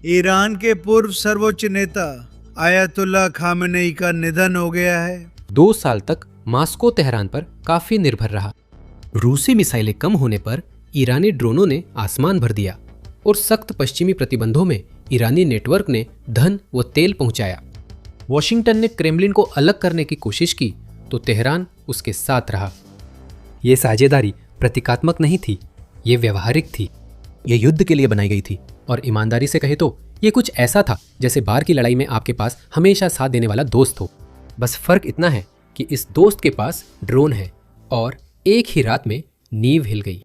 Iran के पूर्व सर्वोच्च नेता आयतुल्ला खामेनेई का निधन हो गया है। 2 साल तक मॉस्को तेहरान पर काफी निर्भर रहा। रूसी मिसाइलें कम होने पर ईरानी ड्रोनों ने आसमान भर दिया और सख्त पश्चिमी प्रतिबंधों में ईरानी नेटवर्क ने धन व तेल पहुंचाया। वॉशिंगटन ने क्रेमलिन को अलग करने की कोशिश की तो तेहरान उसके साथ रहा। ये साझेदारी प्रतीकात्मक नहीं थी, ये व्यवहारिक थी। ये युद्ध के लिए बनाई गई थी और ईमानदारी से कहे तो ये कुछ ऐसा था जैसे बाहर की लड़ाई में आपके पास हमेशा साथ देने वाला दोस्त हो। बस फर्क इतना है कि इस दोस्त के पास ड्रोन है और एक ही रात में नींव हिल गई।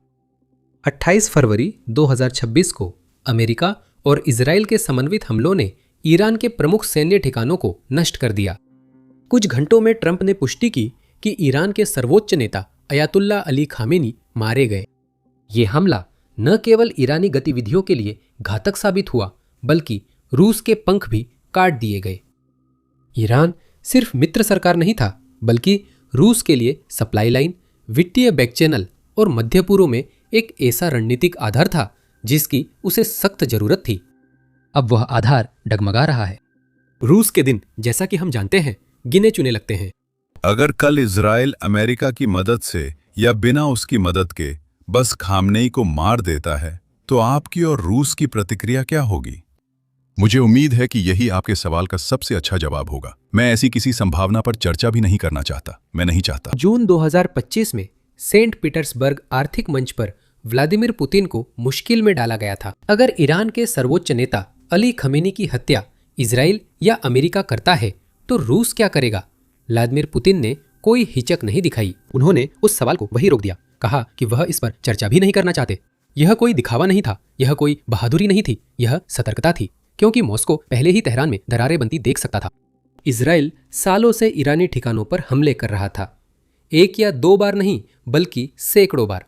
28 फरवरी 2026 को अमेरिका और इजराइल के समन्वित हमलों ने ईरान के प्रमुख सैन्य ठिकानों को नष्ट कर दिया। कुछ घंटों में ट्रंप ने पुष्टि की कि ईरान के सर्वोच्च नेता अयातुल्ला अली खामेनी मारे गए। ये हमला न केवल ईरानी गतिविधियों के लिए घातक साबित हुआ बल्कि रूस के पंख भी काट दिए गए। ईरान सिर्फ मित्र सरकार नहीं था बल्कि रूस के लिए सप्लाई लाइन, वित्तीय बैक चैनल और मध्य पूर्व में एक ऐसा रणनीतिक आधार था जिसकी उसे सख्त जरूरत थी। अब वह आधार डगमगा रहा है। रूस के दिन, जैसा कि हम जानते हैं, गिने चुने लगते हैं। अगर कल इजराइल अमेरिका की मदद से या बिना उसकी मदद के बस खामनेई को मार देता है तो आपकी और रूस की प्रतिक्रिया क्या होगी? मुझे उम्मीद है कि यही आपके सवाल का सबसे अच्छा जवाब होगा। मैं ऐसी किसी संभावना पर चर्चा भी नहीं करना चाहता। मैं नहीं चाहता। जून 2025 में सेंट पीटर्सबर्ग आर्थिक मंच पर व्लादिमीर पुतिन को मुश्किल में डाला गया था। अगर ईरान के सर्वोच्च नेता अली खमेनी की हत्या इजराइल या अमेरिका करता है तो रूस क्या करेगा? व्लादिमीर पुतिन ने कोई हिचक नहीं दिखाई। उन्होंने उस सवाल को वहीं रोक दिया, कहा कि वह इस पर चर्चा भी नहीं करना चाहते। यह कोई दिखावा नहीं था, यह कोई बहादुरी नहीं थी, यह सतर्कता थी, क्योंकि मॉस्को पहले ही तेहरान में दरारें बनती देख सकता था। इजराइल सालों से ईरानी ठिकानों पर हमले कर रहा था, 1 या 2 बार नहीं बल्कि सैकड़ों बार।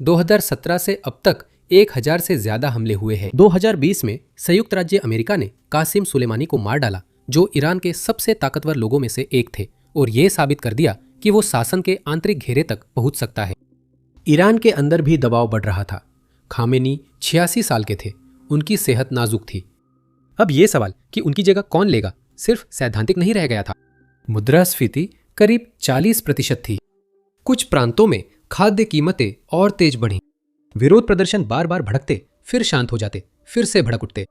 2017 से अब तक 1000 से ज्यादा हमले हुए हैं। 2020 में संयुक्त राज्य अमेरिका ने कासिम सुलेमानी को मार डाला, जो ईरान के सबसे ताकतवर लोगों में से एक थे, और यह साबित कर दिया कि वो शासन के आंतरिक घेरे तक पहुंच सकता है। ईरान के अंदर भी दबाव बढ़ रहा था। खामेनी 86 साल के थे, उनकी सेहत नाजुक थी। अब यह सवाल कि उनकी जगह कौन लेगा सिर्फ सैद्धांतिक नहीं रह गया था। मुद्रास्फीति करीब 40% थी। कुछ प्रांतों में खाद्य कीमतें और तेज बढ़ीं। विरोध प्रदर्शन बार बार भड़कते, फिर शांत हो जाते, फिर से भड़क उठते।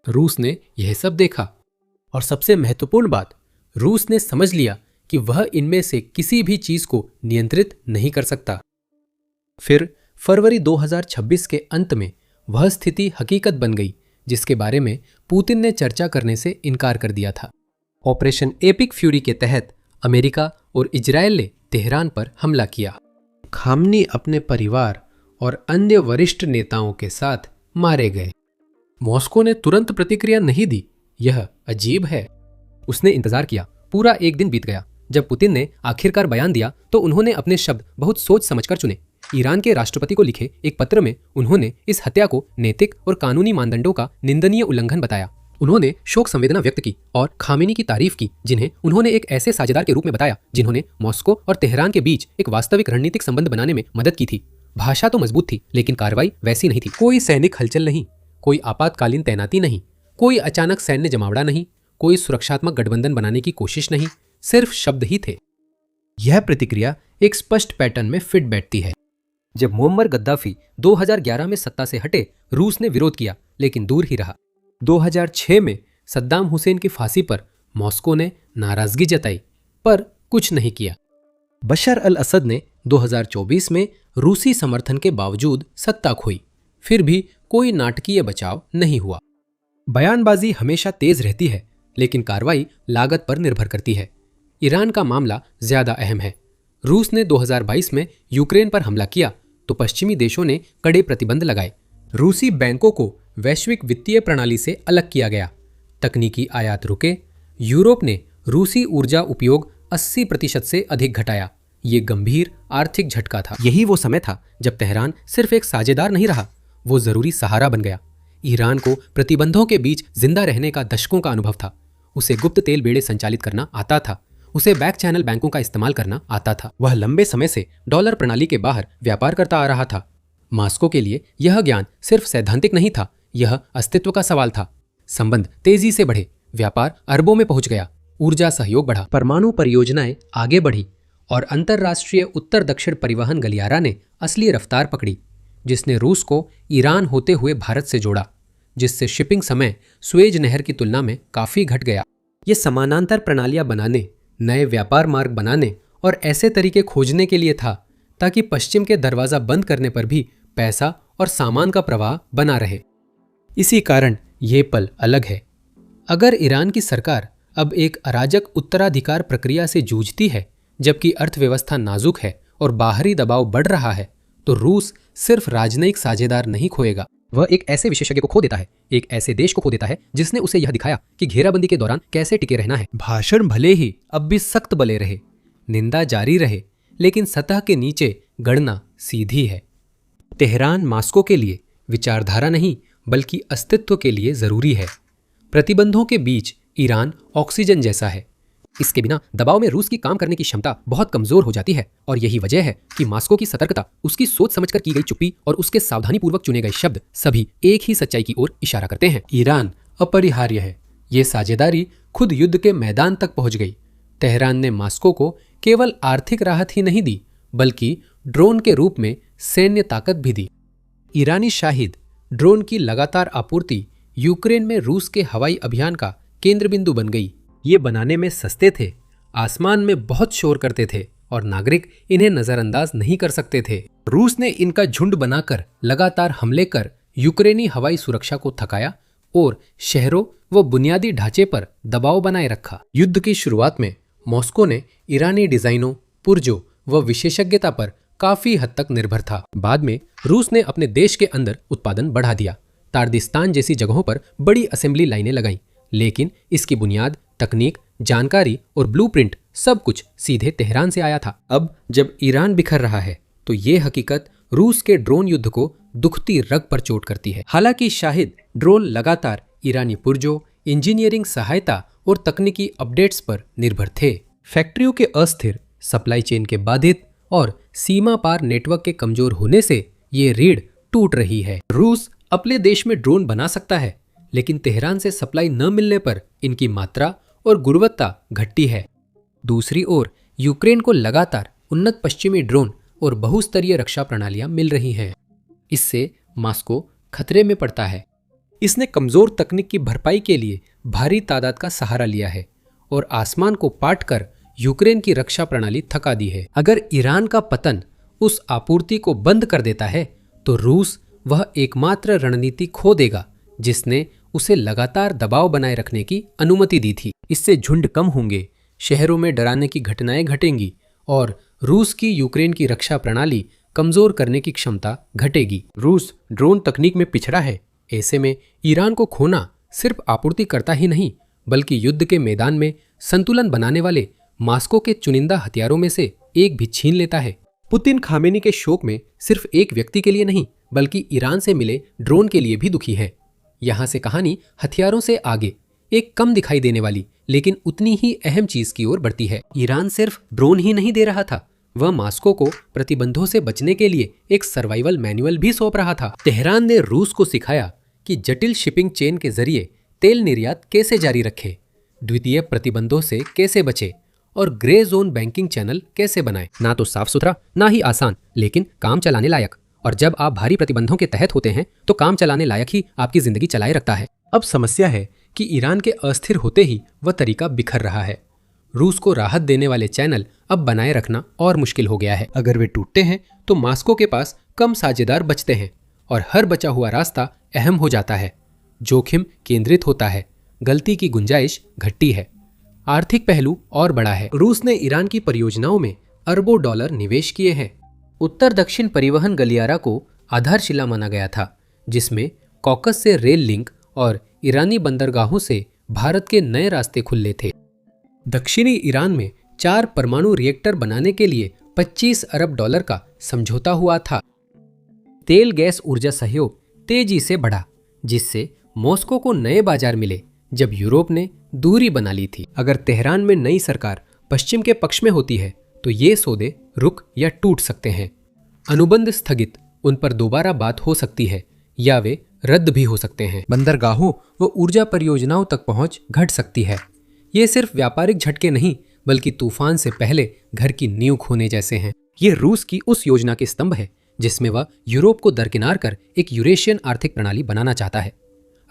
रूस ने यह सब देखा और सबसे महत्वपूर्ण बात, रूस ने समझ लिया कि वह इनमें से किसी भी चीज को नियंत्रित नहीं कर सकता। फिर फरवरी 2026 के अंत में वह स्थिति हकीकत बन गई जिसके बारे में पुतिन ने चर्चा करने से इनकार कर दिया था। ऑपरेशन एपिक फ्यूरी के तहत अमेरिका और इजराइल ने तेहरान पर हमला किया। खामनी अपने परिवार और अन्य वरिष्ठ नेताओं के साथ मारे गए। मॉस्को ने तुरंत प्रतिक्रिया नहीं दी। यह अजीब है। उसने इंतजार किया। पूरा 1 दिन बीत गया। जब पुतिन ने आखिरकार बयान दिया तो उन्होंने अपने शब्द बहुत सोच समझकर चुने। ईरान के राष्ट्रपति को लिखे एक पत्र में उन्होंने इस हत्या को नैतिक और कानूनी मानदंडों का निंदनीय उल्लंघन बताया। उन्होंने शोक संवेदना व्यक्त की और खामेनी की तारीफ की, जिन्हें उन्होंने एक ऐसे साझेदार के रूप में बताया जिन्होंने मॉस्को और तेहरान के बीच एक वास्तविक रणनीतिक संबंध बनाने में मदद की थी। भाषा तो मजबूत थी, लेकिन कार्रवाई वैसी नहीं थी। कोई सैनिक हलचल नहीं, कोई आपातकालीन तैनाती नहीं, कोई अचानक सैन्य जमावड़ा नहीं, कोई सुरक्षात्मक गठबंधन बनाने की कोशिश नहीं, सिर्फ शब्द ही थे। यह प्रतिक्रिया एक स्पष्ट पैटर्न में फिट बैठती है। जब मुअम्मर गद्दाफी 2011 में सत्ता से हटे, रूस ने विरोध किया लेकिन दूर ही रहा। 2006 में सद्दाम हुसैन की फांसी पर मॉस्को ने नाराजगी जताई पर कुछ नहीं किया। बशर अल असद ने 2024 में रूसी समर्थन के बावजूद सत्ता खोई, फिर भी कोई नाटकीय बचाव नहीं हुआ। बयानबाजी हमेशा तेज रहती है, लेकिन कार्रवाई लागत पर निर्भर करती है। ईरान का मामला ज्यादा अहम है। रूस ने 2022 में यूक्रेन पर हमला किया तो पश्चिमी देशों ने कड़े प्रतिबंध लगाए। रूसी बैंकों को वैश्विक वित्तीय प्रणाली से अलग किया गया। तकनीकी आयात रुके। यूरोप ने रूसी ऊर्जा उपयोग 80% से अधिक घटाया। ये गंभीर आर्थिक झटका था। यही वो समय था जब तेहरान सिर्फ एक साझेदार नहीं रहा, वो जरूरी सहारा बन गया। ईरान को प्रतिबंधों के बीच जिंदा रहने का दशकों का अनुभव था। उसे गुप्त तेल बेड़े संचालित करना आता था। उसे बैक चैनल बैंकों का इस्तेमाल करना आता था। वह लंबे समय से डॉलर प्रणाली के बाहर व्यापार करता आ रहा था। मॉस्को के लिए यह ज्ञान सिर्फ सैद्धांतिक नहीं था, यह अस्तित्व का सवाल था। संबंध तेजी से बढ़े, व्यापार अरबों में पहुंच गया, ऊर्जा सहयोग बढ़ा, परमाणु परियोजनाएं आगे बढ़ी और अंतरराष्ट्रीय उत्तर दक्षिण परिवहन गलियारा ने असली रफ्तार पकड़ी, जिसने रूस को ईरान होते हुए भारत से जोड़ा, जिससे शिपिंग समय सुएज नहर की तुलना में काफी घट गया। ये समानांतर प्रणालियां बनाने, नए व्यापार मार्ग बनाने और ऐसे तरीके खोजने के लिए था ताकि पश्चिम के दरवाजा बंद करने पर भी पैसा और सामान का प्रवाह बना रहे। इसी कारण ये पल अलग है। अगर ईरान की सरकार अब एक अराजक उत्तराधिकार प्रक्रिया से जूझती है, जबकि अर्थव्यवस्था नाजुक है और बाहरी दबाव बढ़ रहा है, तो रूस सिर्फ राजनयिक साझेदार नहीं खोएगा, वह एक ऐसे विशेषज्ञ को खो देता है, एक ऐसे देश को खो देता है जिसने उसे यह दिखाया कि घेराबंदी के दौरान कैसे टिके रहना है। भाषण भले ही अब भी सख्त बले रहे, निंदा जारी रहे, लेकिन सतह के नीचे गणना सीधी है। तेहरान मास्को के लिए विचारधारा नहीं बल्कि अस्तित्व के लिए जरूरी है। प्रतिबंधों के बीच ईरान ऑक्सीजन जैसा है। इसके बिना दबाव में रूस की काम करने की क्षमता बहुत कमजोर हो जाती है और यही वजह है कि मास्को की सतर्कता, उसकी सोच समझकर की गई चुप्पी और उसके सावधानीपूर्वक चुने गए शब्द सभी एक ही सच्चाई की ओर इशारा करते हैं। ईरान अपरिहार्य है। ये साझेदारी खुद युद्ध के मैदान तक पहुंच गई। तेहरान ने मास्को को केवल आर्थिक राहत ही नहीं दी, बल्कि ड्रोन के रूप में सैन्य ताकत भी दी। ईरानी शाहिद ड्रोन की लगातार आपूर्ति यूक्रेन में रूस के हवाई अभियान का केंद्र बिंदु बन गई। ये बनाने में सस्ते थे, आसमान में बहुत शोर करते थे और नागरिक इन्हें नजरअंदाज नहीं कर सकते थे। रूस ने इनका झुंड बनाकर लगातार हमले कर यूक्रेनी हवाई सुरक्षा को थकाया और शहरों व बुनियादी ढांचे पर दबाव बनाए रखा। युद्ध की शुरुआत में मॉस्को ने ईरानी डिजाइनों, पुर्जों व विशेषज्ञता पर काफी हद तक निर्भर था। बाद में रूस ने अपने देश के अंदर उत्पादन बढ़ा दिया, तार्दिस्तान जैसी जगहों पर बड़ी असेंबली लाइनें लगाईं, लेकिन इसकी बुनियाद, तकनीक, जानकारी और ब्लूप्रिंट सब कुछ सीधे तेहरान से आया था। अब जब ईरान बिखर रहा है तो ये हकीकत रूस के ड्रोन युद्ध को दुखती रग पर चोट करती है। हालांकि शाहिद ड्रोन लगातार ईरानी पुर्जों, इंजीनियरिंग सहायता और तकनीकी अपडेट्स पर निर्भर थे। फैक्ट्रियों के अस्थिर, सप्लाई चेन के बाधित और सीमा पार नेटवर्क के कमजोर होने से ये रीढ़ टूट रही है। रूस अपने देश में ड्रोन बना सकता है, लेकिन तेहरान से सप्लाई न मिलने पर इनकी मात्रा और गुणवत्ता घटती है। दूसरी ओर यूक्रेन को लगातार उन्नत पश्चिमी ड्रोन और बहुस्तरीय रक्षा प्रणालियां मिल रही हैं। इससे मास्को खतरे में पड़ता है। इसने कमजोर तकनीक की भरपाई के लिए भारी तादाद का सहारा लिया है और आसमान को पाट कर यूक्रेन की रक्षा प्रणाली थका दी है। अगर ईरान का पतन उस आपूर्ति को बंद कर देता है तो रूस वह एकमात्र रणनीति खो देगा जिसने उसे लगातार दबाव बनाए रखने की अनुमति दी थी। इससे झुंड कम होंगे, शहरों में डराने की घटनाएं घटेंगी और रूस की यूक्रेन की रक्षा प्रणाली कमजोर करने की क्षमता घटेगी। रूस ड्रोन तकनीक में पिछड़ा है। ऐसे में ईरान को खोना सिर्फ आपूर्तिकर्ता ही नहीं बल्कि युद्ध के मैदान में संतुलन बनाने वाले मास्को के चुनिंदा हथियारों में से एक भी छीन लेता है। पुतिन खामेनी के शोक में सिर्फ एक व्यक्ति के लिए नहीं बल्कि ईरान से मिले ड्रोन के लिए भी दुखी है। यहाँ से कहानी हथियारों से आगे एक कम दिखाई देने वाली लेकिन उतनी ही अहम चीज की ओर बढ़ती है। ईरान सिर्फ ड्रोन ही नहीं दे रहा था, वह मास्को को प्रतिबंधों से बचने के लिए एक सर्वाइवल मैनुअल भी सौंप रहा था। तेहरान ने रूस को सिखाया कि जटिल शिपिंग चेन के जरिए तेल निर्यात कैसे जारी रखे, द्वितीय प्रतिबंधों से कैसे बचे और ग्रे जोन बैंकिंग चैनल कैसे बनाए। ना तो साफ सुथरा, ना ही आसान, लेकिन काम चलाने लायक। और जब आप भारी प्रतिबंधों के तहत होते हैं तो काम चलाने लायक ही आपकी जिंदगी चलाए रखता है। अब समस्या है कि ईरान के अस्थिर होते ही वह तरीका बिखर रहा है। रूस को राहत देने वाले चैनल अब बनाए रखना और मुश्किल हो गया है। अगर वे टूटते हैं तो मास्को के पास कम साझेदार बचते हैं और हर बचा हुआ रास्ता अहम हो जाता है। जोखिम केंद्रित होता है, गलती की गुंजाइश घटती है। आर्थिक पहलू और बड़ा है। रूस ने ईरान की परियोजनाओं में अरबों डॉलर निवेश किए हैं। उत्तर दक्षिण परिवहन गलियारा को आधारशिला माना गया था, जिसमें कॉकस से रेल लिंक और ईरानी बंदरगाहों से भारत के नए रास्ते खुले थे। दक्षिणी ईरान में 4 परमाणु रिएक्टर बनाने के लिए 25 अरब डॉलर का समझौता हुआ था। तेल गैस ऊर्जा सहयोग तेजी से बढ़ा, जिससे मॉस्को को नए बाजार मिले जब यूरोप ने दूरी बना ली थी। अगर तेहरान में नई सरकार पश्चिम के पक्ष में होती है तो ये सौदे रुक या टूट सकते हैं। अनुबंध स्थगित, उन पर दोबारा बात हो सकती है या वे रद्द भी हो सकते हैं। बंदरगाहों व ऊर्जा परियोजनाओं तक पहुंच घट सकती है। ये सिर्फ व्यापारिक झटके नहीं बल्कि तूफान से पहले घर की नींव खोने जैसे हैं। ये रूस की उस योजना के स्तंभ है जिसमें वह यूरोप को दरकिनार कर एक यूरेशियन आर्थिक प्रणाली बनाना चाहता है।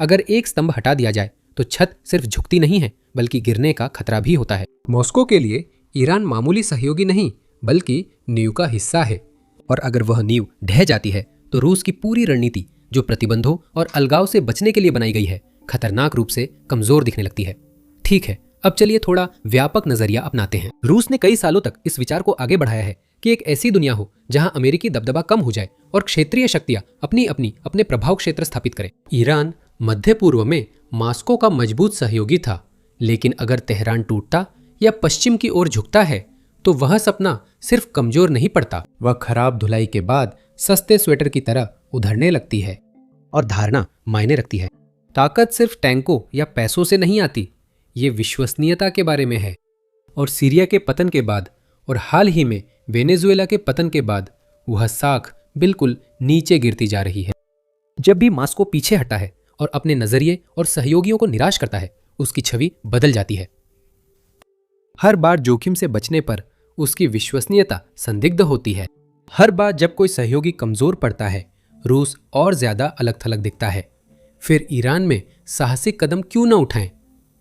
अगर एक स्तंभ हटा दिया जाए तो छत सिर्फ झुकती नहीं है बल्कि गिरने का खतरा भी होता है। मॉस्को के लिए ईरान मामूली सहयोगी नहीं बल्कि नींव का हिस्सा है, और अगर वह नींव ढह जाती है तो रूस की पूरी रणनीति जो प्रतिबंधों और अलगाव से बचने के लिए बनाई गई है खतरनाक रूप से कमजोर दिखने लगती है। ठीक है, अब चलिए थोड़ा व्यापक नजरिया अपनाते हैं। रूस ने कई सालों तक इस विचार को आगे बढ़ाया है कि एक ऐसी दुनिया हो जहां अमेरिकी दबदबा कम हो जाए और क्षेत्रीय शक्तियां अपने प्रभाव क्षेत्र स्थापित करें। ईरान मध्य पूर्व में मॉस्को का मजबूत सहयोगी था, लेकिन अगर तेहरान टूटता या पश्चिम की ओर झुकता है तो वह सपना सिर्फ कमजोर नहीं पड़ता, वह खराब धुलाई के बाद सस्ते स्वेटर की तरह उधड़ने लगती है। और धारणा मायने रखती है। ताकत सिर्फ टैंकों या पैसों से नहीं आती, ये विश्वसनीयता के बारे में है। और सीरिया के पतन के बाद और हाल ही में वेनेजुएला के पतन के बाद वह साख बिल्कुल नीचे गिरती जा रही है। जब भी मॉस्को पीछे हटता है और अपने नजरिए और सहयोगियों को निराश करता है, उसकी छवि बदल जाती है। हर बार जोखिम से बचने पर उसकी विश्वसनीयता संदिग्ध होती है। हर बार जब कोई सहयोगी कमजोर पड़ता है, रूस और ज्यादा अलग थलग दिखता है। फिर ईरान में साहसिक कदम क्यों न उठाएं?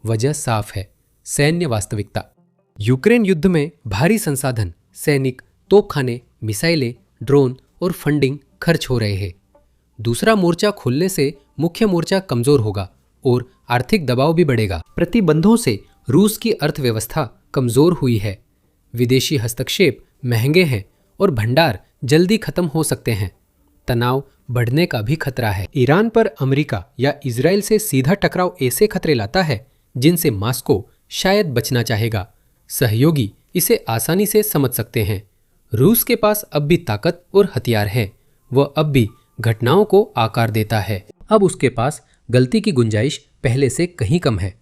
वजह साफ है, सैन्य वास्तविकता। यूक्रेन युद्ध में भारी संसाधन, सैनिक, तोपखाने, मिसाइलें, ड्रोन और फंडिंग खर्च हो रहे हैं। दूसरा मोर्चा खुलने से मुख्य मोर्चा कमजोर होगा और आर्थिक दबाव भी बढ़ेगा। प्रतिबंधों से रूस की अर्थव्यवस्था कमजोर हुई है। विदेशी हस्तक्षेप महंगे हैं और भंडार जल्दी खत्म हो सकते हैं। तनाव बढ़ने का भी खतरा है। ईरान पर अमेरिका या इजराइल से सीधा टकराव ऐसे खतरे लाता है जिनसे मॉस्को शायद बचना चाहेगा। सहयोगी इसे आसानी से समझ सकते हैं। रूस के पास अब भी ताकत और हथियार है। वह अब भी घटनाओं को आकार देता है। अब उसके पास गलती की गुंजाइश पहले से कहीं कम है।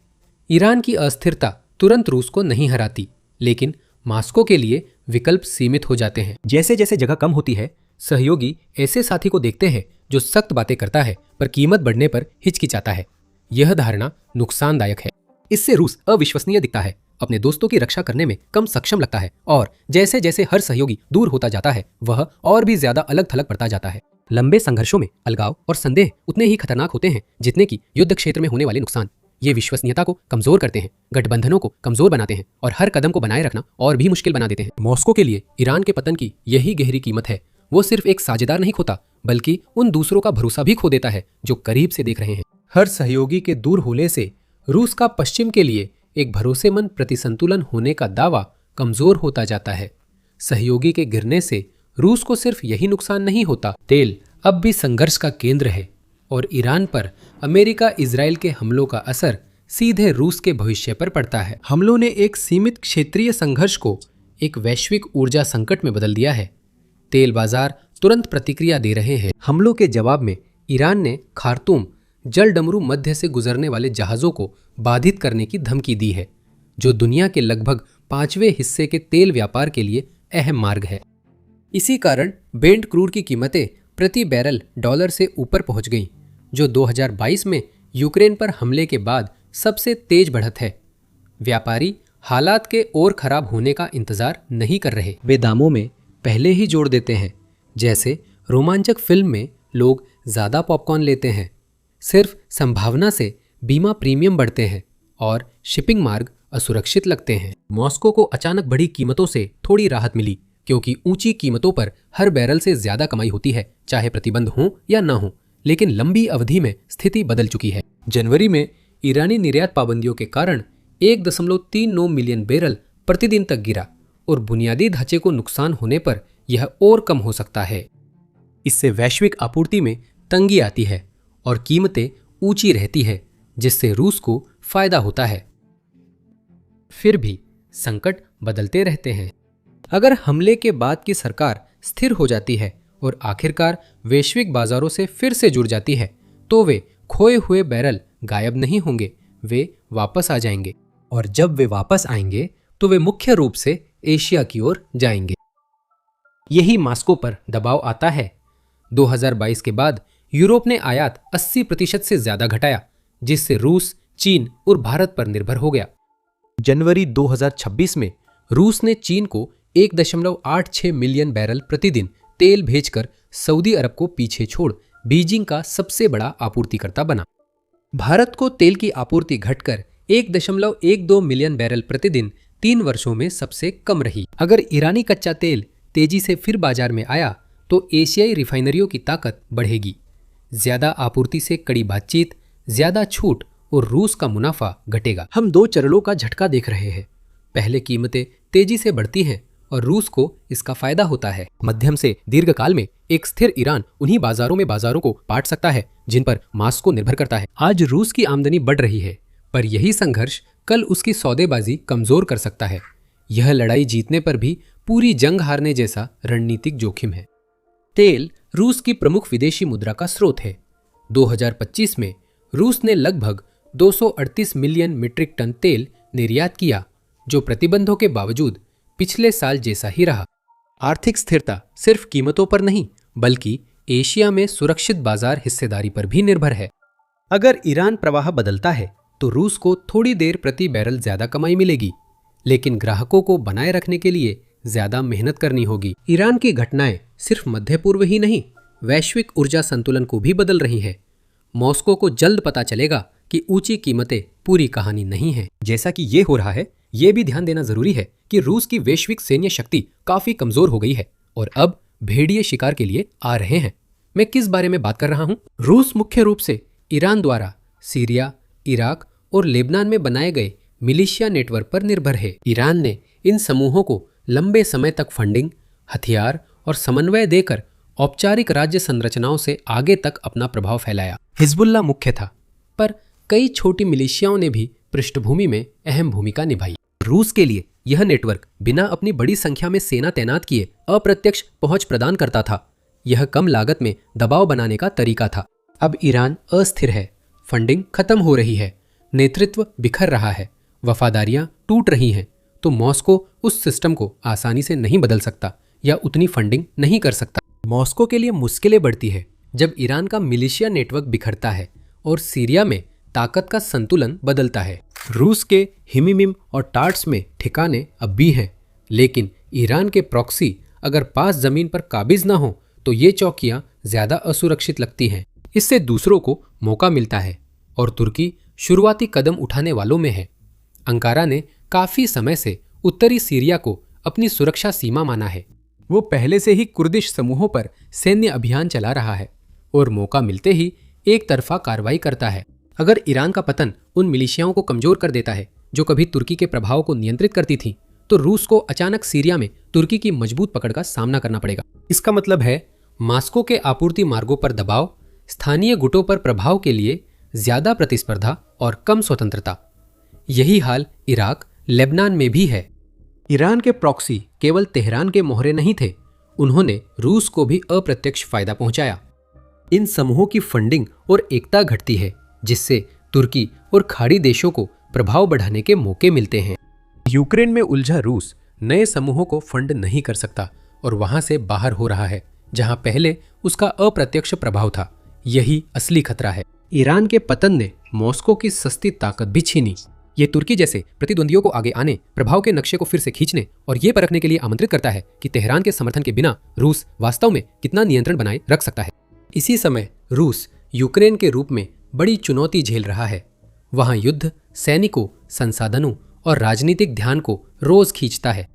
ईरान की अस्थिरता तुरंत रूस को नहीं हराती, लेकिन मॉस्को के लिए विकल्प सीमित हो जाते हैं। जैसे जैसे जगह कम होती है, सहयोगी ऐसे साथी को देखते हैं जो सख्त बातें करता है पर कीमत बढ़ने पर हिचकिचाता है। यह धारणा नुकसानदायक है। इससे रूस अविश्वसनीय दिखता है, अपने दोस्तों की रक्षा करने में कम सक्षम लगता है और जैसे जैसे हर सहयोगी दूर होता जाता है, वह और भी ज्यादा अलग थलग पड़ता जाता है। लंबे संघर्षों में अलगाव और संदेह उतने ही खतरनाक होते हैं जितने कि युद्ध क्षेत्र में होने वाले नुकसान। ये विश्वसनीयता को कमजोर करते हैं, गठबंधनों को कमजोर बनाते हैं और हर कदम को बनाए रखना और भी मुश्किल बना देते हैं। मॉस्को के लिए ईरान के पतन की यही गहरी कीमत है। वो सिर्फ एक साझेदार नहीं खोता, बल्कि उन दूसरों का भरोसा भी खो देता है जो करीब से देख रहे हैं। हर सहयोगी के दूर होने से रूस का पश्चिम के लिए एक भरोसेमंद प्रतिसंतुलन होने का दावा कमजोर होता जाता है। सहयोगी के गिरने से रूस को सिर्फ यही नुकसान नहीं होता, तेल अब भी संघर्ष का केंद्र है और ईरान पर अमेरिका इजराइल के हमलों का असर सीधे रूस के भविष्य पर पड़ता है। हमलों ने एक सीमित क्षेत्रीय संघर्ष को एक वैश्विक ऊर्जा संकट में बदल दिया है। तेल बाजार तुरंत प्रतिक्रिया दे रहे हैं। हमलों के जवाब में ईरान ने खार्तूम जल डमरू मध्य से गुजरने वाले जहाजों को बाधित करने की धमकी दी है, जो दुनिया के लगभग 5वें हिस्से के तेल व्यापार के लिए अहम मार्ग है। इसी कारण ब्रेंट क्रूड की कीमतें प्रति बैरल डॉलर से ऊपर पहुंच गईं, जो 2022 में यूक्रेन पर हमले के बाद सबसे तेज बढ़त है। व्यापारी हालात के और खराब होने का इंतजार नहीं कर रहे, वे दामों में पहले ही जोड़ देते हैं। जैसे रोमांचक फिल्म में लोग ज्यादा पॉपकॉर्न लेते हैं। सिर्फ संभावना से बीमा प्रीमियम बढ़ते हैं और शिपिंग मार्ग असुरक्षित लगते हैं। मॉस्को को अचानक बढ़ी कीमतों से थोड़ी राहत मिली, क्योंकि ऊंची कीमतों पर हर बैरल से ज्यादा कमाई होती है, चाहे प्रतिबंध हो या ना हो। लेकिन लंबी अवधि में स्थिति बदल चुकी है। जनवरी में ईरानी निर्यात पाबंदियों के कारण 1.39 मिलियन बैरल प्रतिदिन तक गिरा और बुनियादी ढांचे को नुकसान होने पर यह और कम हो सकता है। इससे वैश्विक आपूर्ति में तंगी आती है और कीमतें ऊंची रहती है, जिससे रूस को फायदा होता है। फिर भी संकट बदलते रहते हैं। अगर हमले के बाद की सरकार स्थिर हो जाती है और आखिरकार वैश्विक बाजारों से फिर से जुड़ जाती है, तो वे खोए हुए बैरल गायब नहीं होंगे, वे वापस आ जाएंगे। और जब वे वापस आएंगे तो वे मुख्य रूप से एशिया की ओर जाएंगे। यही मॉस्को पर दबाव आता है। 2022 के बाद यूरोप ने आयात 80% से ज्यादा घटाया, जिससे रूस, चीन और भारत पर निर्भर हो गया। जनवरी 2026 में रूस ने चीन को 1.86 मिलियन बैरल प्रतिदिन तेल भेजकर सऊदी अरब को पीछे छोड़ बीजिंग का सबसे बड़ा आपूर्तिकर्ता बना। भारत को तेल की आपूर्ति घटकर 1.12 मिलियन बैरल प्रतिदिन 3 वर्षों में सबसे कम रही। अगर ईरानी कच्चा तेल तेजी से फिर बाजार में आया तो एशियाई रिफाइनरियों की ताकत बढ़ेगी। ज्यादा आपूर्ति से कड़ी बातचीत, ज्यादा छूट और रूस का मुनाफा घटेगा। हम 2 चरणों का झटका देख रहे हैं। पहले कीमतें तेजी से बढ़ती हैं और रूस को इसका फायदा होता है। मध्यम से दीर्घकाल में एक स्थिर ईरान उन्हीं बाजारों को पाट सकता है जिन पर मास्को निर्भर करता है। आज रूस की आमदनी बढ़ रही है, पर यही संघर्ष कल उसकी सौदेबाजी कमजोर कर सकता है। यह लड़ाई जीतने पर भी पूरी जंग हारने जैसा रणनीतिक जोखिम है। तेल रूस की प्रमुख विदेशी मुद्रा का स्रोत है। 2025 में रूस ने लगभग 238 मिलियन मीट्रिक टन तेल निर्यात किया, जो प्रतिबंधों के बावजूद पिछले साल जैसा ही रहा। आर्थिक स्थिरता सिर्फ कीमतों पर नहीं, बल्कि एशिया में सुरक्षित बाजार हिस्सेदारी पर भी निर्भर है। अगर ईरान प्रवाह बदलता है तो रूस को थोड़ी देर प्रति बैरल ज्यादा कमाई मिलेगी, लेकिन ग्राहकों को बनाए रखने के लिए ज्यादा मेहनत करनी होगी। ईरान की घटनाएं सिर्फ मध्य पूर्व ही नहीं, वैश्विक ऊर्जा संतुलन को भी बदल रही है। मॉस्को को जल्द पता चलेगा कि ऊंची कीमतें पूरी कहानी नहीं है। जैसा कि ये हो रहा है, ये भी ध्यान देना जरूरी है कि रूस की वैश्विक सैन्य शक्ति काफी कमजोर हो गई है और अब भेड़िए शिकार के लिए आ रहे हैं। मैं किस बारे में बात कर रहा हूं? रूस मुख्य रूप से ईरान द्वारा सीरिया, इराक और लेबनान में बनाए गए मिलिशिया नेटवर्क पर निर्भर है। ईरान ने इन समूहों को लंबे समय तक फंडिंग, हथियार और समन्वय देकर औपचारिक राज्य संरचनाओं से आगे तक अपना प्रभाव फैलाया। हिजबुल्लाह मुख्य था, पर कई छोटी मिलिशियाओं ने भी पृष्ठभूमि में अहम भूमिका निभाई। रूस के लिए यह नेटवर्क बिना अपनी बड़ी संख्या में सेना तैनात किए अप्रत्यक्ष पहुंच प्रदान करता था। यह कम लागत में दबाव बनाने का तरीका था। अब ईरान अस्थिर है, फंडिंग खत्म हो रही है, नेतृत्व बिखर रहा है, वफादारियां टूट रही हैं, तो मॉस्को उस सिस्टम को आसानी से नहीं बदल सकता या उतनी फंडिंग नहीं कर सकता। मॉस्को के लिए मुश्किलें बढ़ती है जब ईरान का मिलिशिया नेटवर्क बिखरता है और सीरिया में ताकत का संतुलन बदलता है। रूस के हिमिमिम और टार्ट्स में ठिकाने अब भी हैं, लेकिन ईरान के प्रॉक्सी अगर पास जमीन पर काबिज ना हो तो ये चौकियां ज्यादा असुरक्षित लगती हैं। इससे दूसरों को मौका मिलता है और तुर्की शुरुआती कदम उठाने वालों में है। अंकारा ने काफी समय से उत्तरी सीरिया को अपनी सुरक्षा सीमा माना है। वो पहले से ही कुर्दिश समूहों पर सैन्य अभियान चला रहा है और मौका मिलते ही एक तरफा कार्रवाई करता है। अगर ईरान का पतन उन मिलिशियाओं को कमजोर कर देता है जो कभी तुर्की के प्रभाव को नियंत्रित करती थीं, तो रूस को अचानक सीरिया में तुर्की की मजबूत पकड़ का सामना करना पड़ेगा। इसका मतलब है मास्को के आपूर्ति मार्गों पर दबाव, स्थानीय गुटों पर प्रभाव के लिए ज्यादा प्रतिस्पर्धा और कम स्वतंत्रता। यही हाल इराक, लेबनान में भी है। ईरान के प्रॉक्सी केवल तेहरान के मोहरे नहीं थे, उन्होंने रूस को भी अप्रत्यक्ष फायदा पहुंचाया। इन समूहों की फंडिंग और एकता घटती है, जिससे तुर्की और खाड़ी देशों को प्रभाव बढ़ाने के मौके मिलते हैं। यूक्रेन में उलझा रूस नए समूहों को फंड नहीं कर सकता और वहां से बाहर हो रहा है, जहां पहले उसका अप्रत्यक्ष प्रभाव था। यही असली खतरा है। ईरान के पतन ने मॉस्को की सस्ती ताकत भी छीनी। ये तुर्की जैसे प्रतिद्वंदियों को आगे आने, प्रभाव के नक्शे को फिर से खींचने और ये परखने के लिए आमंत्रित करता है कि तेहरान के समर्थन के बिना रूस वास्तव में कितना नियंत्रण बनाए रख सकता है। इसी समय रूस यूक्रेन के रूप में बड़ी चुनौती झेल रहा है। वहां युद्ध सैनिकों, संसाधनों और राजनीतिक ध्यान को रोज खींचता है।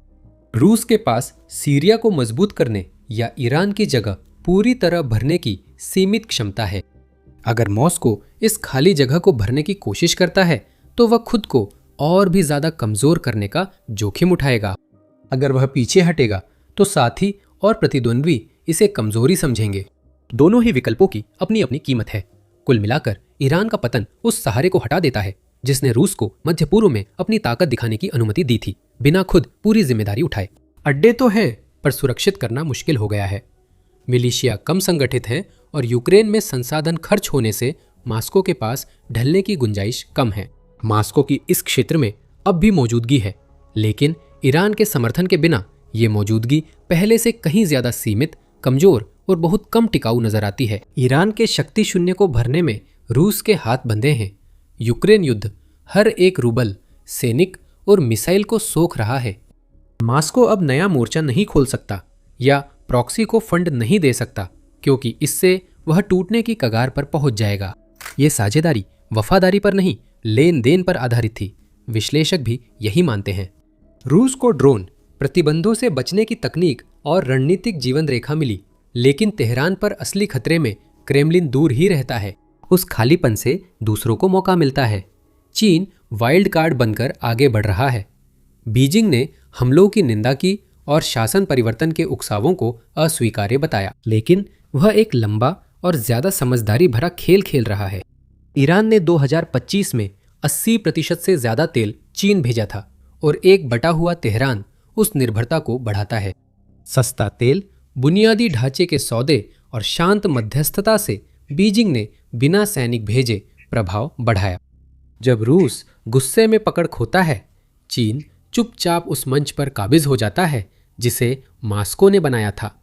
रूस के पास सीरिया को मजबूत करने या ईरान की जगह पूरी तरह भरने की सीमित क्षमता है। अगर मॉस्को इस खाली जगह को भरने की कोशिश करता है तो वह खुद को और भी ज्यादा कमजोर करने का जोखिम उठाएगा। अगर वह पीछे हटेगा तो साथी और प्रतिद्वंद्वी इसे कमजोरी समझेंगे। दोनों ही विकल्पों की अपनी अपनी कीमत है। कुल मिलाकर ईरान का पतन उस सहारे को हटा देता है जिसने रूस को मध्य पूर्व में अपनी ताकत दिखाने की अनुमति दी थी, बिना खुद पूरी जिम्मेदारी उठाए। अड्डे तो है, पर सुरक्षित करना मुश्किल हो गया है। मिलिशिया कम संगठित हैं और यूक्रेन में संसाधन खर्च होने से मास्को के पास ढलने की गुंजाइश कम है। मास्को की इस क्षेत्र में अब भी मौजूदगी है, लेकिन ईरान के समर्थन के बिना ये मौजूदगी पहले से कहीं ज्यादा सीमित, कमजोर और बहुत कम टिकाऊ नजर आती है। ईरान के शक्ति शून्य को भरने में रूस के हाथ बंधे हैं। यूक्रेन युद्ध हर एक रूबल, सैनिक और मिसाइल को सोख रहा है। मॉस्को अब नया मोर्चा नहीं खोल सकता या प्रॉक्सी को फंड नहीं दे सकता, क्योंकि इससे वह टूटने की कगार पर पहुंच जाएगा। ये साझेदारी वफादारी पर नहीं, लेन देन पर आधारित थी। विश्लेषक भी यही मानते हैं। रूस को ड्रोन, प्रतिबंधों से बचने की तकनीक और रणनीतिक जीवन रेखा मिली, लेकिन तेहरान पर असली खतरे में क्रेमलिन दूर ही रहता है। उस खालीपन से दूसरों को मौका मिलता है। चीन वाइल्ड कार्ड बनकर आगे बढ़ रहा है। बीजिंग ने हमलों की निंदा की और शासन परिवर्तन के उकसावों को अस्वीकार्य बताया, लेकिन वह एक लंबा और ज्यादा समझदारी भरा खेल खेल रहा है। ईरान ने 2025 में 80% से ज्यादा तेल चीन भेजा था और एक बटा हुआ तेहरान उस निर्भरता को बढ़ाता है। सस्ता तेल, बुनियादी ढांचे के सौदे और शांत मध्यस्थता से बीजिंग ने बिना सैनिक भेजे प्रभाव बढ़ाया। जब रूस गुस्से में पकड़ खोता है, चीन चुपचाप उस मंच पर काबिज हो जाता है जिसे मॉस्को ने बनाया था।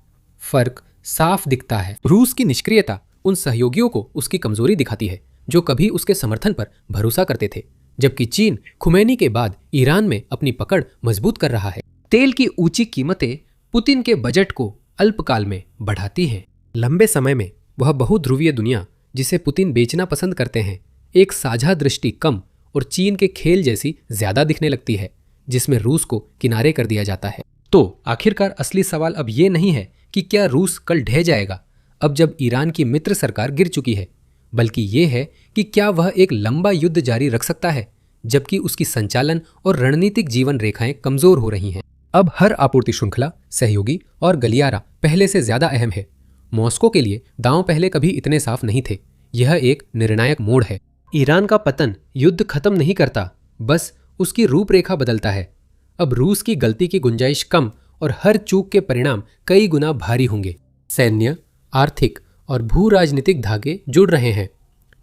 फर्क साफ दिखता है। रूस की निष्क्रियता उन सहयोगियों को उसकी कमजोरी दिखाती है जो कभी उसके समर्थन पर भरोसा करते थे, जबकि चीन खुमैनी के बाद ईरान में अपनी पकड़ मजबूत कर रहा है। तेल की ऊंची कीमतें पुतिन के बजट को अल्पकाल में बढ़ाती हैं। लंबे समय में वह बहुध्रुवीय दुनिया जिसे पुतिन बेचना पसंद करते हैं, एक साझा दृष्टि कम और चीन के खेल जैसी ज्यादा दिखने लगती है, जिसमें रूस को किनारे कर दिया जाता है। तो आखिरकार असली सवाल अब ये नहीं है कि क्या रूस कल ढह जाएगा अब जब ईरान की मित्र सरकार गिर चुकी है, बल्कि ये है कि क्या वह एक लंबा युद्ध जारी रख सकता है जबकि उसकी संचालन और रणनीतिक जीवन रेखाएं कमजोर हो रही हैं। अब हर आपूर्ति श्रृंखला, सहयोगी और गलियारा पहले से ज्यादा अहम है। मॉस्को के लिए दांव पहले कभी इतने साफ नहीं थे। यह एक निर्णायक मोड़ है। ईरान का पतन युद्ध खत्म नहीं करता, बस उसकी रूपरेखा बदलता है। अब रूस की गलती की गुंजाइश कम और हर चूक के परिणाम कई गुना भारी होंगे। सैन्य, आर्थिक और भू राजनीतिक धागे जुड़ रहे हैं,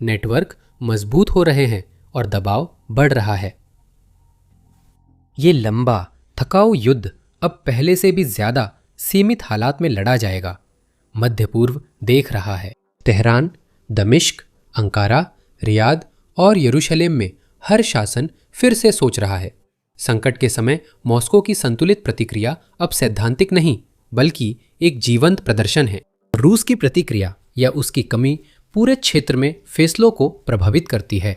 नेटवर्क मजबूत हो रहे हैं और दबाव बढ़ रहा है। ये लंबा थकाऊ युद्ध अब पहले से भी ज्यादा सीमित हालात में लड़ा जाएगा। मध्य पूर्व देख रहा है। तेहरान, दमिश्क, अंकारा, रियाद और यरूशलेम में हर शासन फिर से सोच रहा है। संकट के समय मॉस्को की संतुलित प्रतिक्रिया अब सैद्धांतिक नहीं, बल्कि एक जीवंत प्रदर्शन है। रूस की प्रतिक्रिया या उसकी कमी पूरे क्षेत्र में फैसलों को प्रभावित करती है।